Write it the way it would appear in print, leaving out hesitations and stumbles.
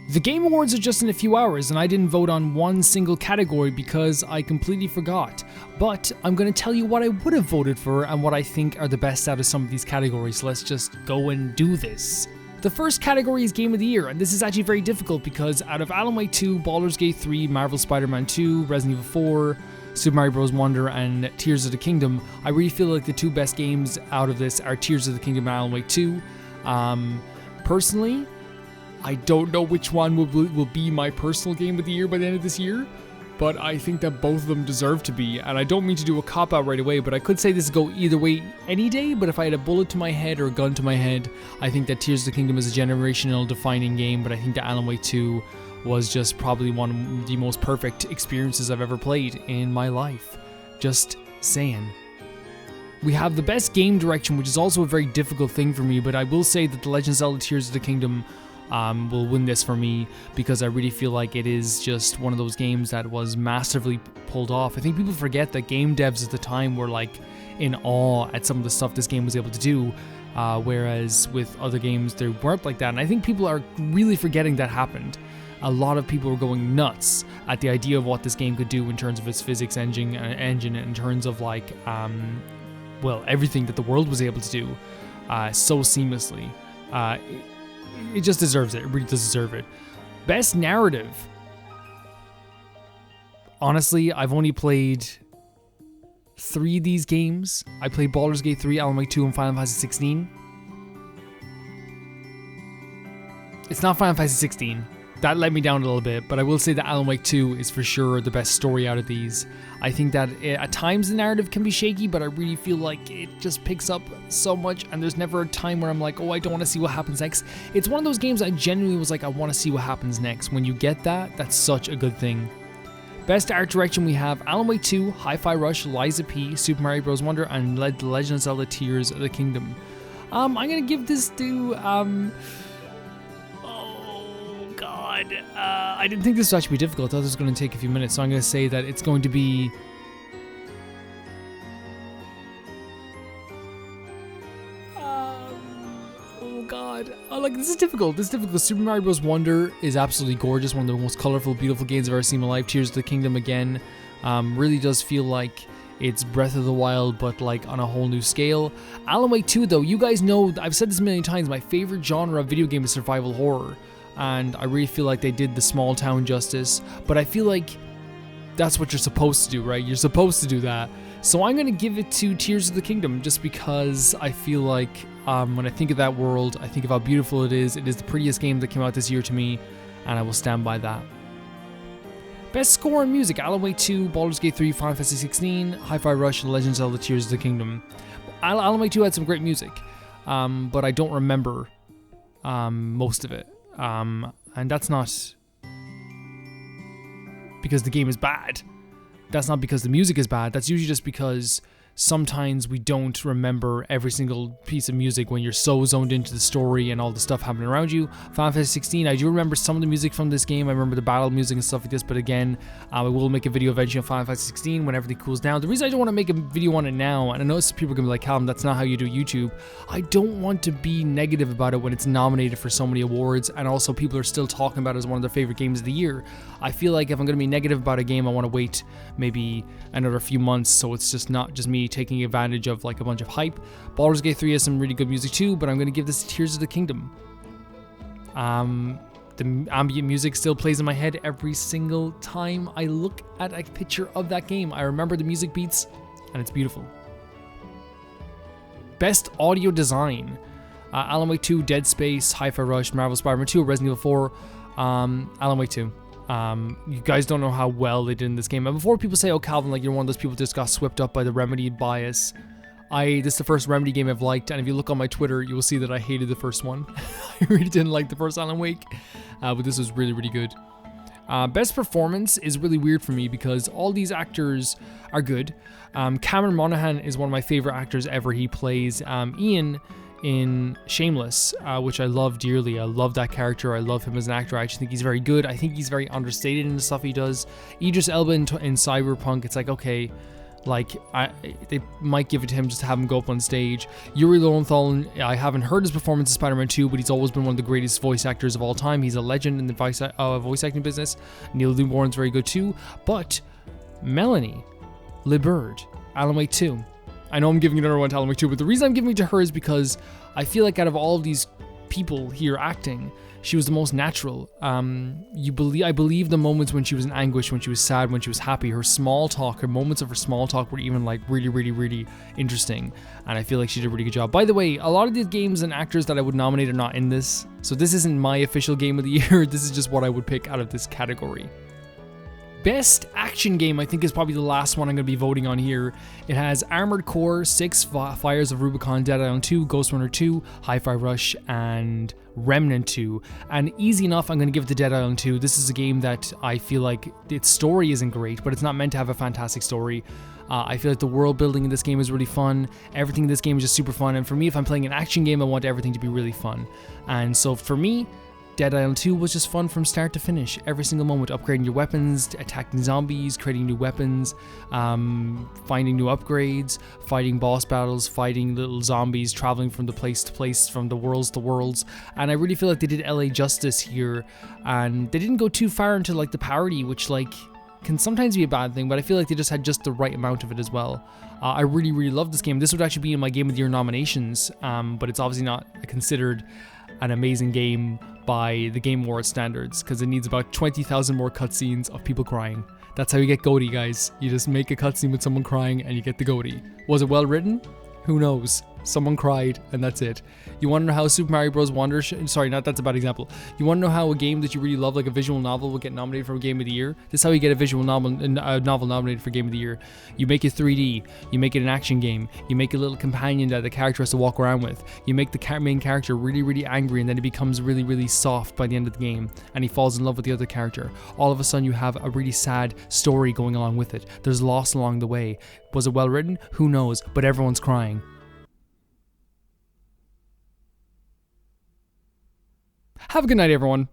The Game Awards are just in a few hours, and I didn't vote on one single category because I completely forgot. But I'm going to tell you what I would have voted for and what I think are the best out of some of these categories. Let's just go and do this. The first category is Game of the Year, and this is actually very difficult because out of Alan Wake 2, Baldur's Gate 3, Marvel Spider-Man 2, Resident Evil 4, Super Mario Bros. Wonder, and Tears of the Kingdom, I really feel like the two best games out of this are Tears of the Kingdom and Alan Wake 2. Personally, I don't know which one will be my personal game of the year by the end of this year, but I think that both of them deserve to be, and I don't mean to do a cop-out right away, but I could say this go either way any day, but if I had a bullet to my head or a gun to my head, I think that Tears of the Kingdom is a generational defining game, but I think that Alan Wake 2 was just probably one of the most perfect experiences I've ever played in my life. Just saying. We have the best game direction, which is also a very difficult thing for me, but I will say that The Legend of Zelda Tears of the Kingdom will win this for me because I really feel like it is just one of those games that was massively pulled off. I think people forget that game devs at the time were like in awe at some of the stuff this game was able to do, whereas with other games they weren't like that, and I think people are really forgetting that happened. A lot of people were going nuts at the idea of what this game could do in terms of its physics engine, in terms of like, everything that the world was able to do so seamlessly. It just deserves it. It really does deserve it. Best narrative. Honestly, I've only played 3 of these games. I played Baldur's Gate 3, Alan Wake 2, and Final Fantasy 16. It's not Final Fantasy 16. That let me down a little bit, but I will say that Alan Wake 2 is for sure the best story out of these. I think that at times the narrative can be shaky, but I really feel like it just picks up so much, and there's never a time where I'm like, oh, I don't want to see what happens next. It's one of those games I genuinely was like, I want to see what happens next. When you get that, that's such a good thing. Best art direction, we have Alan Wake 2, Hi-Fi Rush, Liza P, Super Mario Bros. Wonder, and The Legend of Zelda Tears of the Kingdom. I'm going to give this to... I didn't think this would actually be difficult. I thought this was going to take a few minutes, so I'm going to say that it's going to be... this is difficult. Super Mario Bros. Wonder is absolutely gorgeous. One of the most colorful, beautiful games I've ever seen in my life. Tears of the Kingdom, again, really does feel like it's Breath of the Wild, but like on a whole new scale. Alan Wake 2, though, you guys know, I've said this a million times, my favorite genre of video game is survival horror. And I really feel like they did the small town justice, but I feel like that's what you're supposed to do, right? You're supposed to do that. So I'm going to give it to Tears of the Kingdom just because I feel like when I think of that world, I think of how beautiful it is. It is the prettiest game that came out this year to me, and I will stand by that. Best score and music, Alan Wake 2, Baldur's Gate 3, Final Fantasy 16, Hi-Fi Rush, Legend of Zelda Tears of the Kingdom. Alan Wake 2 had some great music, but I don't remember most of it. And that's not because the game is bad. That's not because the music is bad. That's usually just because sometimes we don't remember every single piece of music when you're so zoned into the story and all the stuff happening around you. Final Fantasy 16, I do remember some of the music from this game. I remember the battle music and stuff like this, but again, I will make a video eventually on Final Fantasy 16 when everything cools down. The reason I don't want to make a video on it now, and I know some people are going to be like, Callum, that's not how you do YouTube. I don't want to be negative about it when it's nominated for so many awards, and also people are still talking about it as one of their favorite games of the year. I feel like if I'm going to be negative about a game, I want to wait maybe another few months so it's just not just me taking advantage of like a bunch of hype. Baldur's Gate 3 has some really good music too, but I'm going to give this to Tears of the Kingdom. The ambient music still plays in my head every single time I look at a picture of that game. I remember the music beats, and it's beautiful. Best audio design, Alan Wake 2, Dead Space, Hi-Fi Rush, Marvel Spider-Man 2, Resident Evil 4, Alan Wake 2. You guys don't know how well they did in this game. And before people say, oh, Calvin, like you're one of those people who just got swept up by the Remedy bias, this is the first Remedy game I've liked, and if you look on my Twitter, you will see that I hated the first one. I really didn't like the first Alan Wake, but this was really, really good. Best performance is really weird for me because all these actors are good. Cameron Monaghan is one of my favorite actors ever. He plays Ian in Shameless, which I love dearly. I love that character. I love him as an actor. I actually think he's very good. I think he's very understated in the stuff he does. Idris Elba in Cyberpunk, it's like, okay, Like, they might give it to him just to have him go up on stage. Yuri Lowenthal, I haven't heard his performance in Spider-Man 2, but he's always been one of the greatest voice actors of all time. He's a legend in the voice acting business. Neil Newborn's very good too. But Melanie LeBird, Alan Wake 2. I know I'm giving another one to Alan Wake 2, but the reason I'm giving it to her is because I feel like out of all of these people here acting, she was the most natural. I believe the moments when she was in anguish, when she was sad, when she was happy, her small talk, her moments of her small talk were even like really, really, really interesting. And I feel like she did a really good job. By the way, a lot of the games and actors that I would nominate are not in this. So this isn't my official game of the year. This is just what I would pick out of this category. Best action game, I think, is probably the last one I'm going to be voting on here. It has Armored Core 6, Fires of Rubicon, Dead Island 2, Ghost Runner 2, Hi-Fi Rush, and Remnant 2. And easy enough, I'm going to give it to Dead Island 2. This is a game that I feel like its story isn't great, but it's not meant to have a fantastic story. I feel like the world building in this game is really fun. Everything in this game is just super fun. And for me, if I'm playing an action game, I want everything to be really fun. And so for me, Dead Island 2 was just fun from start to finish. Every single moment, upgrading your weapons, attacking zombies, creating new weapons, finding new upgrades, fighting boss battles, fighting little zombies, traveling from the place to place, from the worlds to worlds. And I really feel like they did LA justice here, and they didn't go too far into like the parody, which like can sometimes be a bad thing, but I feel like they just had just the right amount of it as well. I really, really love this game. This would actually be in my Game of the Year nominations, but it's obviously not considered an amazing game by the Game Awards standards, because it needs about 20,000 more cutscenes of people crying. That's how you get GOTY, guys. You just make a cutscene with someone crying and you get the GOTY. Was it well written? Who knows? Someone cried and that's it. You want to know how Super Mario Bros. Wonder... Sorry, that's a bad example. You want to know how a game that you really love, like a visual novel, will get nominated for a Game of the Year? This is how you get a visual novel nominated for Game of the Year. You make it 3D. You make it an action game. You make a little companion that the character has to walk around with. You make the main character really, really angry, and then it becomes really, really soft by the end of the game, and he falls in love with the other character. All of a sudden, you have a really sad story going along with it. There's loss along the way. Was it well written? Who knows? But everyone's crying. Have a good night, everyone.